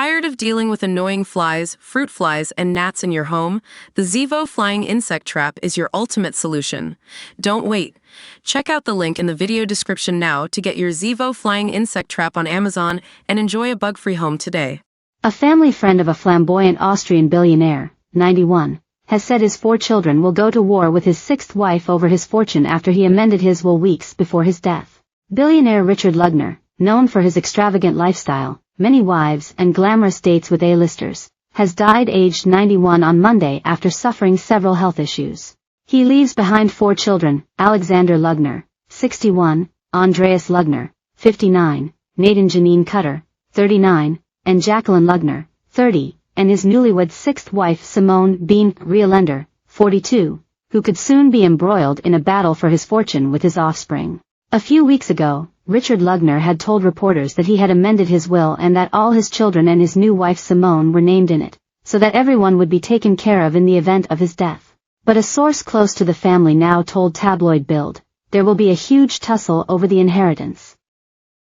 Tired of dealing with annoying flies, fruit flies, and gnats in your home? The Zevo Flying Insect Trap is your ultimate solution. Don't wait. Check out the link in the video description now to get your Zevo Flying Insect Trap on Amazon and enjoy a bug-free home today. A family friend of a flamboyant Austrian billionaire, 91, has said his 4 children will go to war with his 6th wife over his fortune after he amended his will weeks before his death. Billionaire Richard Lugner, known for his extravagant lifestyle, many wives, and glamorous dates with A-listers, has died aged 91 on Monday after suffering several health issues. He leaves behind 4 children: Alexander Lugner, 61, Andreas Lugner, 59, Nathan Janine Cutter, 39, and Jacqueline Lugner, 30, and his newlywed 6th wife Simone Bean Rielender, 42, who could soon be embroiled in a battle for his fortune with his offspring. A few weeks ago, Richard Lugner had told reporters that he had amended his will and that all his children and his new wife Simone were named in it, so that everyone would be taken care of in the event of his death. But a source close to the family now told tabloid Bild, there will be a huge tussle over the inheritance.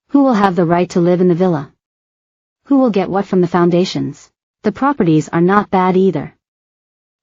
Who will have the right to live in the villa? Who will get what from the foundations? The properties are not bad either.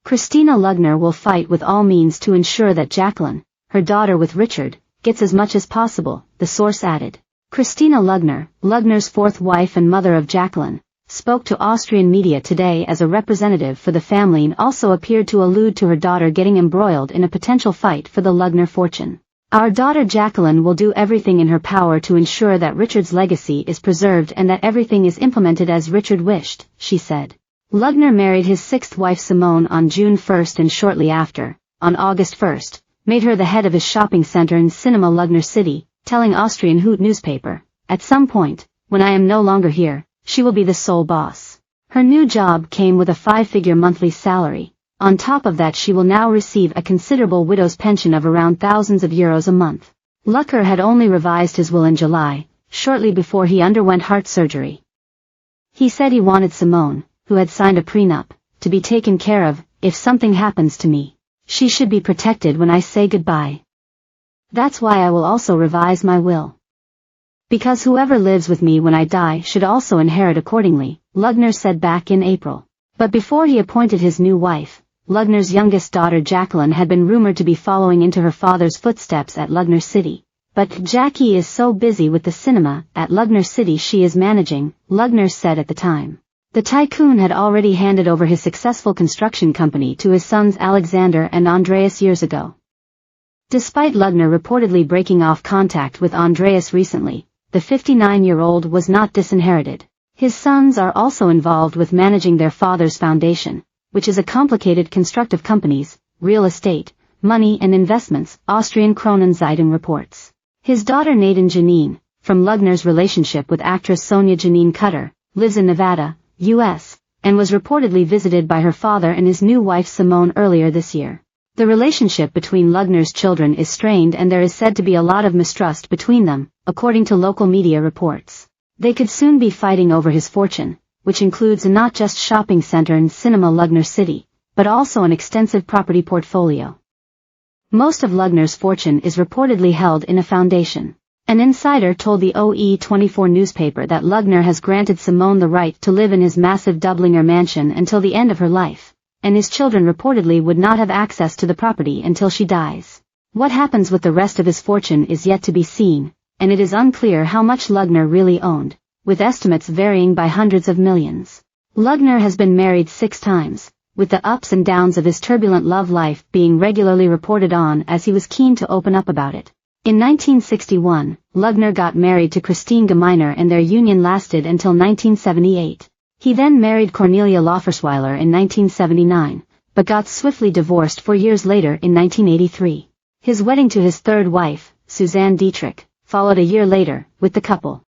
Christina Lugner will fight with all means to ensure that Jacqueline, her daughter with Richard, gets as much as possible, the source added. Christina Lugner, Lugner's 4th wife and mother of Jacqueline, spoke to Austrian media today as a representative for the family and also appeared to allude to her daughter getting embroiled in a potential fight for the Lugner fortune. Our daughter Jacqueline will do everything in her power to ensure that Richard's legacy is preserved and that everything is implemented as Richard wished, she said. Lugner married his 6th wife Simone on June 1 and shortly after, on August 1, made her the head of his shopping center in Cinema Lugner City, telling Austrian Hoot newspaper, "At some point, when I am no longer here, she will be the sole boss." Her new job came with a 5-figure monthly salary. On top of that, she will now receive a considerable widow's pension of around thousands of euros a month. Lugner had only revised his will in July, shortly before he underwent heart surgery. He said he wanted Simone, who had signed a prenup, to be taken care of. "If something happens to me, she should be protected when I say goodbye. That's why I will also revise my will. Because whoever lives with me when I die should also inherit accordingly," Lugner said back in April. But before he appointed his new wife, Lugner's youngest daughter Jacqueline had been rumored to be following into her father's footsteps at Lugner City. "But Jackie is so busy with the cinema at Lugner City she is managing," Lugner said at the time. The tycoon had already handed over his successful construction company to his sons Alexander and Andreas years ago. Despite Lugner reportedly breaking off contact with Andreas recently, the 59-year-old was not disinherited. His sons are also involved with managing their father's foundation, which is a complicated construct of companies, real estate, money and investments, Austrian Kronenzeitung reports. His daughter Nathan Janine, from Lugner's relationship with actress Sonia Janine Cutter, lives in Nevada, U.S., and was reportedly visited by her father and his new wife Simone earlier this year. The relationship between Lugner's children is strained and there is said to be a lot of mistrust between them, according to local media reports. They could soon be fighting over his fortune, which includes a not just shopping center in Cinema Lugner City, but also an extensive property portfolio. Most of Lugner's fortune is reportedly held in a foundation. An insider told the OE24 newspaper that Lugner has granted Simone the right to live in his massive Dublinger mansion until the end of her life, and his children reportedly would not have access to the property until she dies. What happens with the rest of his fortune is yet to be seen, and it is unclear how much Lugner really owned, with estimates varying by hundreds of millions. Lugner has been married 6 times, with the ups and downs of his turbulent love life being regularly reported on as he was keen to open up about it. In 1961, Lugner got married to Christine Gemeiner and their union lasted until 1978. He then married Cornelia Laufersweiler in 1979, but got swiftly divorced 4 years later in 1983. His wedding to his 3rd wife, Suzanne Dietrich, followed a year later, with the couple